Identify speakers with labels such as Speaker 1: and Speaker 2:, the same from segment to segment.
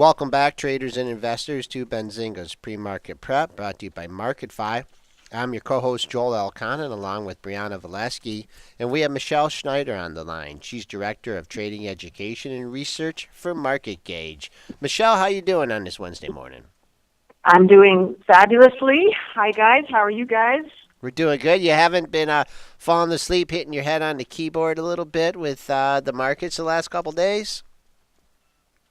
Speaker 1: Welcome back, traders and investors, to Benzinga's Pre-Market Prep, brought to you by MarketFi. I'm your co-host, Joel Elconin, along with Brianna Valesky, and we have Michele Schneider on the line. She's Director of Trading Education and Research for Marketgauge. Michele, how you doing on this Wednesday morning?
Speaker 2: I'm doing fabulously. Hi, guys. How are you guys?
Speaker 1: We're doing good. You haven't been falling asleep, hitting your head on the keyboard a little bit with the markets the last couple days?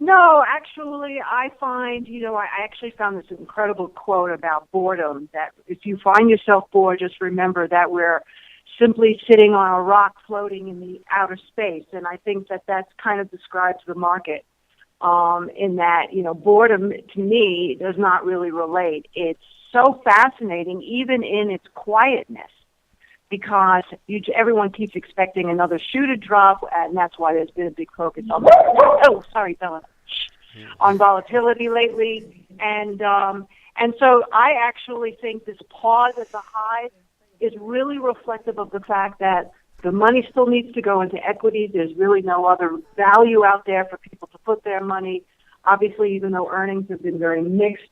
Speaker 2: No, actually, I find, I actually found this incredible quote about boredom, that if you find yourself bored, just remember that we're simply sitting on a rock floating in the outer space. And I think that kind of describes the market in that, boredom to me does not really relate. It's so fascinating, even in its quietness, because everyone keeps expecting another shoe to drop, and that's why there's been a big focus on Bella, on volatility lately, and so I actually think this pause at the highs is really reflective of the fact that the money still needs to go into equities. There's really no other value out there for people to put their money. Obviously, even though earnings have been very mixed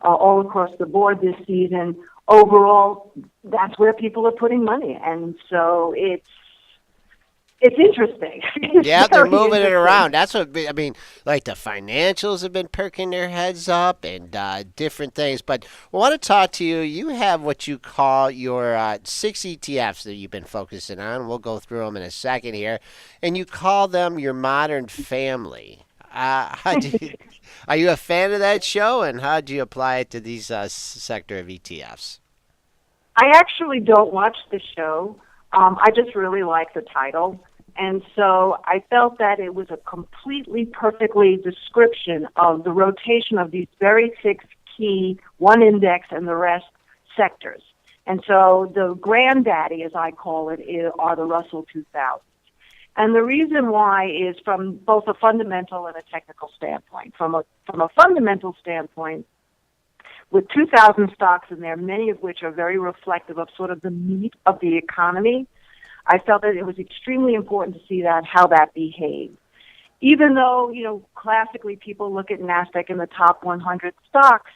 Speaker 2: all across the board this season, overall, that's where people are putting money, and so it's interesting.
Speaker 1: Yeah, they're moving it around. That's what I mean. Like the financials have been perking their heads up and different things. But I want to talk to you. You have what you call your 6 ETFs that you've been focusing on. We'll go through them in a second here, and you call them your modern family. Are you a fan of that show, and how do you apply it to these sector of ETFs?
Speaker 2: I actually don't watch the show. I just really like the title. And so I felt that it was a completely, perfectly description of the rotation of these very 6 key, one index and the rest sectors. And so the granddaddy, as I call it, are the Russell 2000. And the reason why is from both a fundamental and a technical standpoint. From a fundamental standpoint, with 2,000 stocks in there, many of which are very reflective of sort of the meat of the economy, I felt that it was extremely important to see how that behaved. Even though, classically people look at NASDAQ and the top 100 stocks,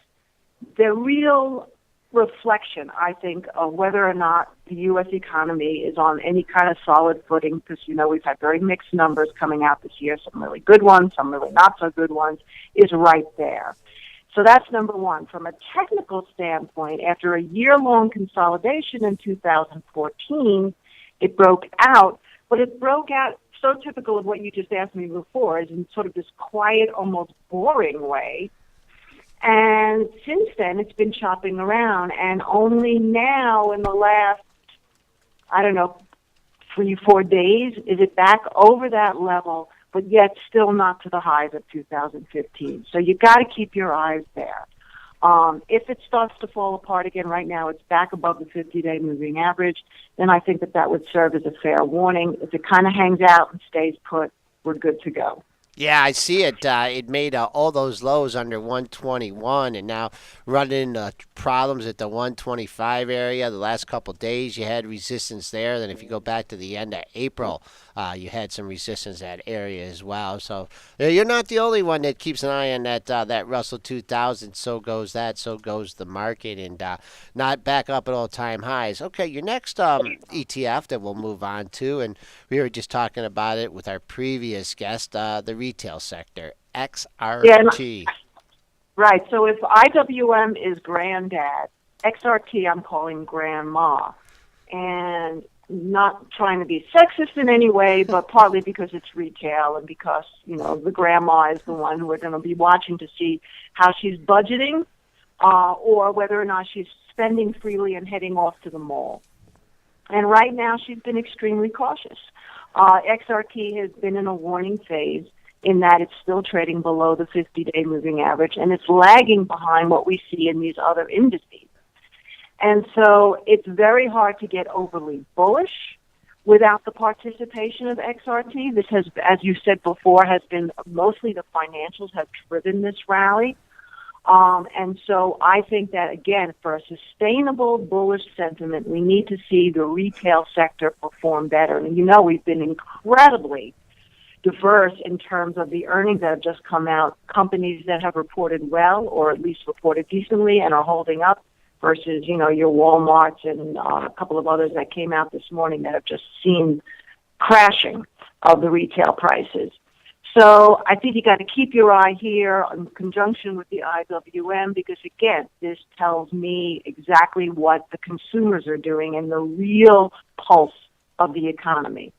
Speaker 2: the real reflection, I think, of whether or not the U.S. economy is on any kind of solid footing, because, we've had very mixed numbers coming out this year, some really good ones, some really not so good ones, is right there. So that's number one. From a technical standpoint, after a year-long consolidation in 2014, it broke out, but it broke out so typical of what you just asked me before, is in sort of this quiet, almost boring way. And since then, it's been chopping around, and only now in the last, 3-4 days, is it back over that level, but yet still not to the highs of 2015. So you got to keep your eyes there. If it starts to fall apart again, right now it's back above the 50-day moving average, then I think that would serve as a fair warning. If it kind of hangs out and stays put, we're good to go.
Speaker 1: Yeah, I see it. It made all those lows under 121, and now running problems at the 125 area. The last couple of days, you had resistance there. Then if you go back to the end of April, you had some resistance at that area as well. So you're not the only one that keeps an eye on that Russell 2000. So goes that. So goes the market, and not back up at all-time highs. Okay, your next ETF that we'll move on to, and we were just talking about it with our previous guest, the retail sector, XRT.
Speaker 2: Yeah, right. So if IWM is granddad, XRT I'm calling grandma. And not trying to be sexist in any way, but partly because it's retail and because, the grandma is the one who we're going to be watching to see how she's budgeting or whether or not she's spending freely and heading off to the mall. And right now she's been extremely cautious. XRT has been in a warning phase in that it's still trading below the 50-day moving average, and it's lagging behind what we see in these other indices. And so it's very hard to get overly bullish without the participation of XRT. This has, as you said before, has been mostly the financials have driven this rally. And so I think that, again, for a sustainable bullish sentiment, we need to see the retail sector perform better. And we've been incredibly diverse in terms of the earnings that have just come out, companies that have reported well or at least reported decently and are holding up versus, your Walmarts and a couple of others that came out this morning that have just seen crashing of the retail prices. So I think you got to keep your eye here in conjunction with the IWM because, again, this tells me exactly what the consumers are doing and the real pulse of the economy.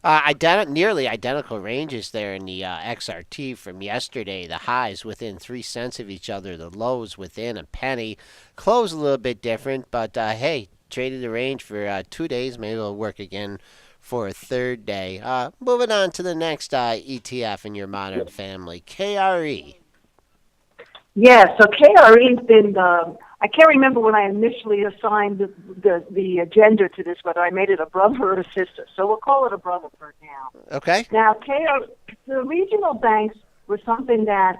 Speaker 1: Nearly identical ranges there in the XRT from yesterday. The highs within 3 cents of each other, the lows within a penny. Close a little bit different, but hey, traded the range for 2 days. Maybe it'll work again for a third day. Moving on to the next ETF in your modern family, KRE.
Speaker 2: Yeah, so KRE's been, I can't remember when I initially assigned the gender to this, whether I made it a brother or a sister. So we'll call it a brother for now.
Speaker 1: Okay.
Speaker 2: Now, the regional banks were something that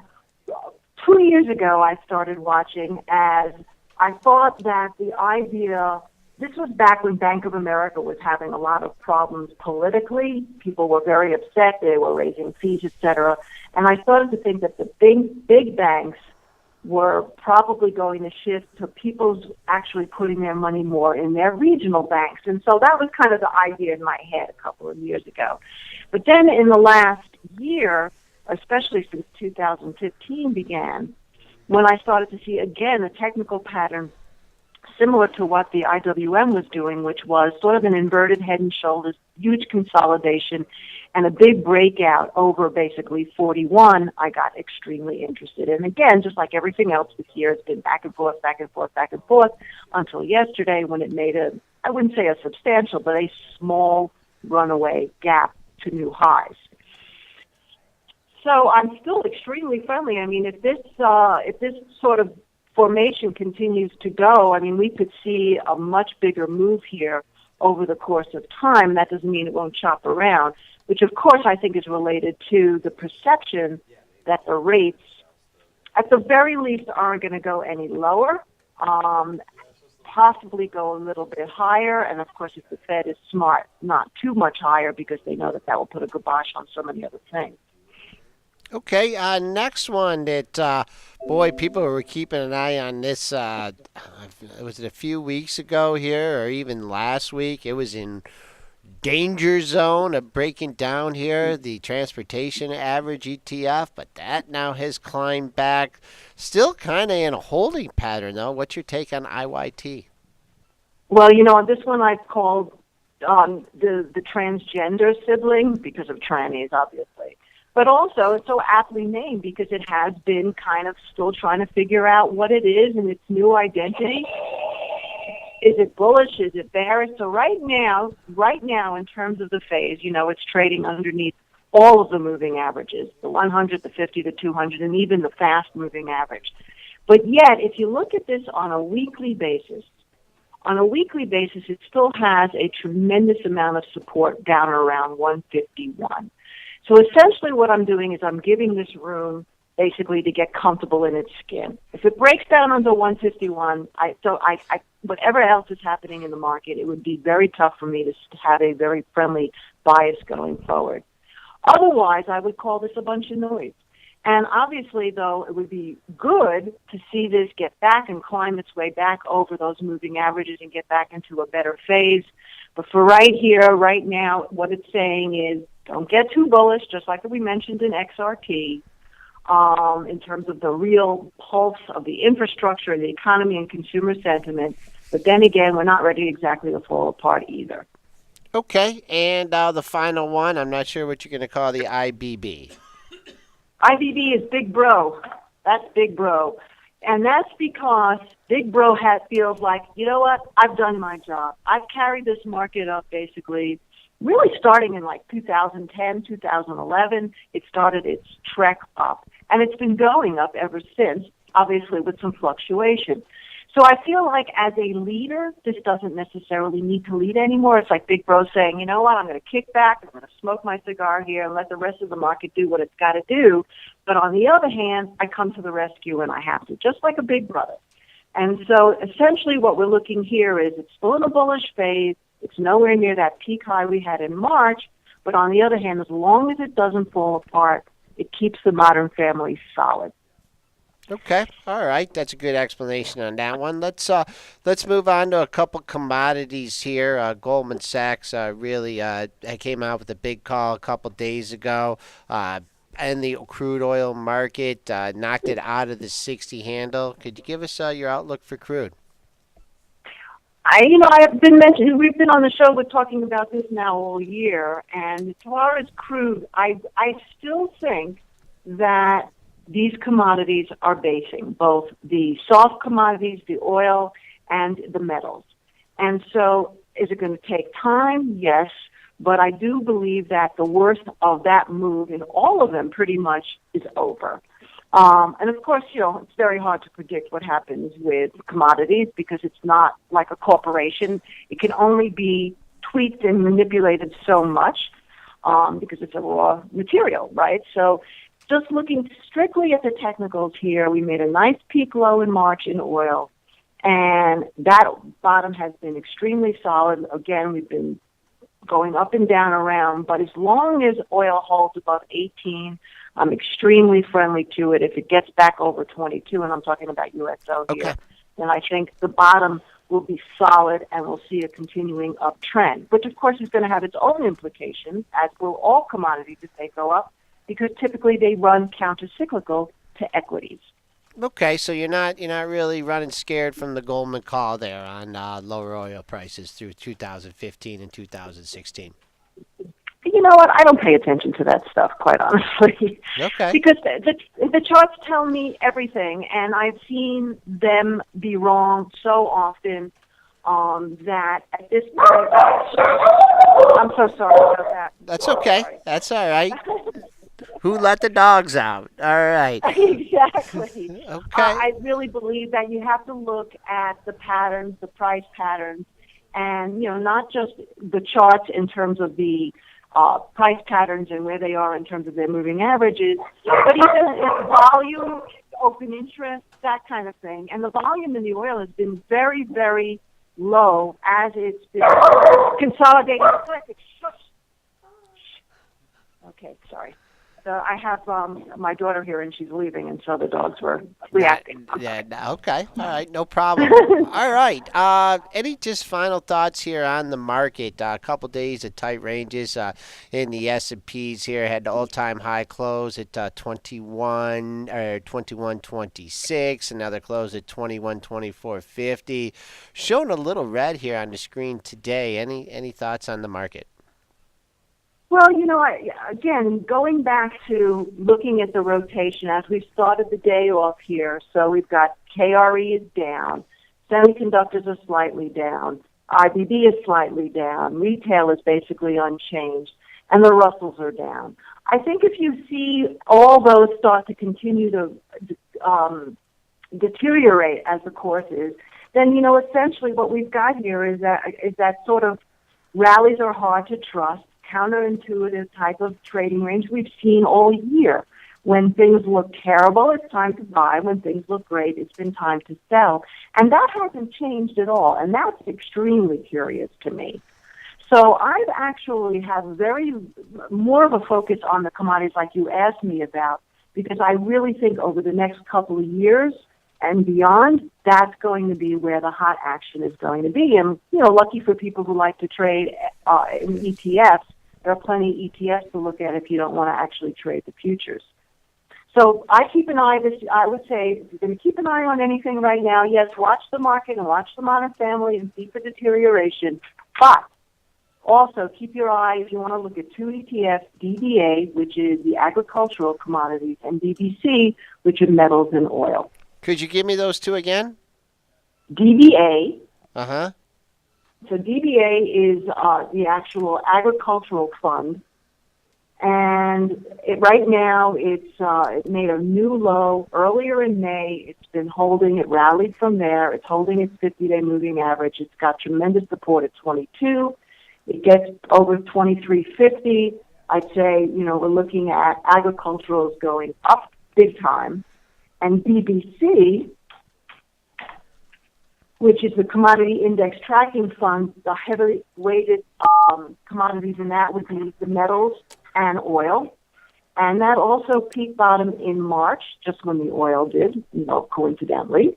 Speaker 2: 2 years ago I started watching as I thought that the idea, this was back when Bank of America was having a lot of problems politically. People were very upset. They were raising fees, et cetera. And I started to think that the big banks were probably going to shift to people's actually putting their money more in their regional banks. And so that was kind of the idea in my head a couple of years ago. But then in the last year, especially since 2015 began, when I started to see, again, a technical pattern similar to what the IWM was doing, which was sort of an inverted head and shoulders, huge consolidation, and a big breakout over basically 41, I got extremely interested. And again, just like everything else this year, it's been back and forth, back and forth, back and forth until yesterday when it made I wouldn't say a substantial, but a small runaway gap to new highs. So I'm still extremely friendly. I mean, if this sort of formation continues to go, I mean, we could see a much bigger move here over the course of time. That doesn't mean it won't chop around, which of course I think is related to the perception that the rates, at the very least, aren't going to go any lower, possibly go a little bit higher, and of course if the Fed is smart, not too much higher because they know that will put a kibosh on so many other things.
Speaker 1: Okay, next one that, boy, people were keeping an eye on this, was it a few weeks ago here or even last week? It was in danger zone of breaking down here, the transportation average ETF, but that now has climbed back. Still kind of in a holding pattern, though. What's your take on IYT?
Speaker 2: Well, on this one I've called the transgender sibling because of trannies, obviously. But also, it's so aptly named because it has been kind of still trying to figure out what it is and its new identity. Is it bullish? Is it bearish? So right now, in terms of the phase, it's trading underneath all of the moving averages, the 100, the 50, the 200, and even the fast-moving average. But yet, if you look at this on a weekly basis, it still has a tremendous amount of support down around 151. So essentially what I'm doing is I'm giving this room basically to get comfortable in its skin. If it breaks down under 151, whatever else is happening in the market, it would be very tough for me to have a very friendly bias going forward. Otherwise, I would call this a bunch of noise. And obviously, though, it would be good to see this get back and climb its way back over those moving averages and get back into a better phase. But for right here, right now, what it's saying is don't get too bullish, just like we mentioned in XRT, in terms of the real pulse of the infrastructure, the economy, and consumer sentiment. But then again, we're not ready exactly to fall apart either.
Speaker 1: Okay, and the final one, I'm not sure what you're going to call the IBB.
Speaker 2: IBB is Big Bro. That's Big Bro. And that's because Big Bro feels like, you know what, I've done my job. I've carried this market up basically really starting in like 2010, 2011. It started its trek up. And it's been going up ever since, obviously with some fluctuation. So I feel like as a leader, this doesn't necessarily need to lead anymore. It's like Big Bro saying, you know what, I'm going to kick back, I'm going to smoke my cigar here and let the rest of the market do what it's got to do. But on the other hand, I come to the rescue when I have to, just like a big brother. And so essentially what we're looking here is it's still in a bullish phase. It's nowhere near that peak high we had in March, But on the other hand, as long as it doesn't fall apart, it keeps the Modern Family solid.
Speaker 1: Okay, all right, that's a good explanation on that one. Let's move on to a couple commodities here. Goldman Sachs really came out with a big call a couple days ago. And the crude oil market knocked it out of the 60 handle. Could you give us your outlook for crude?
Speaker 2: I've been mentioning, we've been on the show with talking about this now all year, and as far as crude, I still think that these commodities are basing, both the soft commodities, the oil, and the metals. And so is it going to take time? Yes. But I do believe that the worst of that move in all of them pretty much is over. And of course, it's very hard to predict what happens with commodities because it's not like a corporation. It can only be tweaked and manipulated so much because it's a raw material, right? So just looking strictly at the technicals here, we made a nice peak low in March in oil, and that bottom has been extremely solid. Again, we've been going up and down around, but as long as oil holds above 18, I'm extremely friendly to it. If it gets back over 22, and I'm talking about USO here, then I think the bottom will be solid and we'll see a continuing uptrend, which of course is going to have its own implications, as will all commodities if they go up, because typically they run counter-cyclical to equities.
Speaker 1: Okay, so you're not really running scared from the Goldman call there on lower oil prices through 2015 and 2016.
Speaker 2: You know what? I don't pay attention to that stuff, quite honestly.
Speaker 1: Okay.
Speaker 2: Because the charts tell me everything, and I've seen them be wrong so often that at this point, I'm so sorry about that.
Speaker 1: That's okay. That's all right. Who let the dogs out? All right.
Speaker 2: Exactly.
Speaker 1: Okay.
Speaker 2: I really believe that you have to look at the patterns, the price patterns, and not just the charts in terms of the price patterns and where they are in terms of their moving averages, but even volume, open interest, that kind of thing. And the volume in the oil has been very, very low as it's been consolidating. Okay, sorry. I have my daughter here, and she's leaving, and so the dogs were reacting.
Speaker 1: Yeah, okay. All right, no problem. All right. Any just final thoughts here on the market? A couple days of tight ranges in the S&Ps here. Had the all-time high close at 21.26. Another close at 21.2450. Showing a little red here on the screen today. Any thoughts on the market?
Speaker 2: Well, again, going back to looking at the rotation as we started the day off here, so we've got KRE is down, semiconductors are slightly down, IBB is slightly down, retail is basically unchanged, and the Russells are down. I think if you see all those start to continue to deteriorate as the course is, then, essentially what we've got here is that sort of rallies are hard to trust, counterintuitive type of trading range we've seen all year. When things look terrible, it's time to buy. When things look great, it's been time to sell. And that hasn't changed at all, and that's extremely curious to me. So I've actually have more of a focus on the commodities like you asked me about, because I really think over the next couple of years and beyond, that's going to be where the hot action is going to be. And, lucky for people who like to trade in ETFs, there are plenty of ETFs to look at if you don't want to actually trade the futures. So I keep an eye. I would say if you're going to keep an eye on anything right now, yes, watch the market and watch the Modern Family and see for deterioration. But also keep your eye if you want to look at two ETFs, DBA, which is the agricultural commodities, and DBC, which are metals and oil.
Speaker 1: Could you give me those two again?
Speaker 2: DBA.
Speaker 1: Uh-huh.
Speaker 2: So DBA is the actual agricultural fund, and right now it made a new low earlier in May. It's been holding. It rallied from there. It's holding its 50-day moving average. It's got tremendous support at 22. It gets over 23.50. I'd say we're looking at agriculturals going up big time, and DBC which is the commodity index tracking fund. The heavily weighted commodities in that would be the metals and oil. And that also peak bottomed in March, just when the oil did, coincidentally,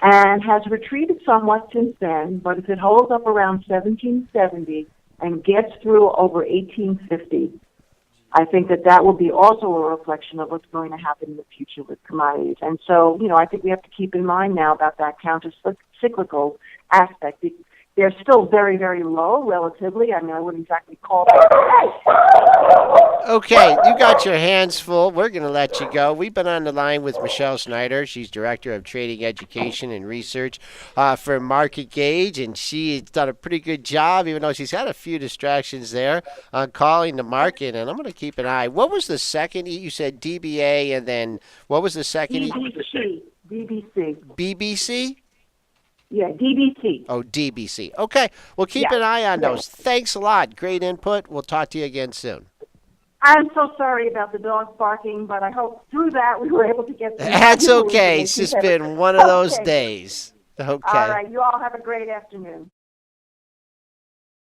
Speaker 2: and has retreated somewhat since then. But if it holds up around 1770 and gets through over 1850, I think that will be also a reflection of what's going to happen in the future with commodities. And so, I think we have to keep in mind now about that counter-cyclical aspect. They're still very, very low relatively. I wouldn't exactly call them.
Speaker 1: Okay, you got your hands full. We're going to let you go. We've been on the line with Michele Schneider. She's Director of Trading Education and Research for Marketgauge, and she's done a pretty good job, even though she's had a few distractions there on calling the market, and I'm going to keep an eye. What was the second E? You said DBA, and then what was the second E?
Speaker 2: BBC.
Speaker 1: BBC?
Speaker 2: Yeah, DBC.
Speaker 1: Oh, DBC. Okay, we'll keep an eye on those. Thanks a lot. Great input. We'll talk to you again soon.
Speaker 2: I'm so sorry about the dogs barking, but I hope through that we were able to get some
Speaker 1: That's okay. It's just been one of those days. Okay.
Speaker 2: All right. You all have a great afternoon.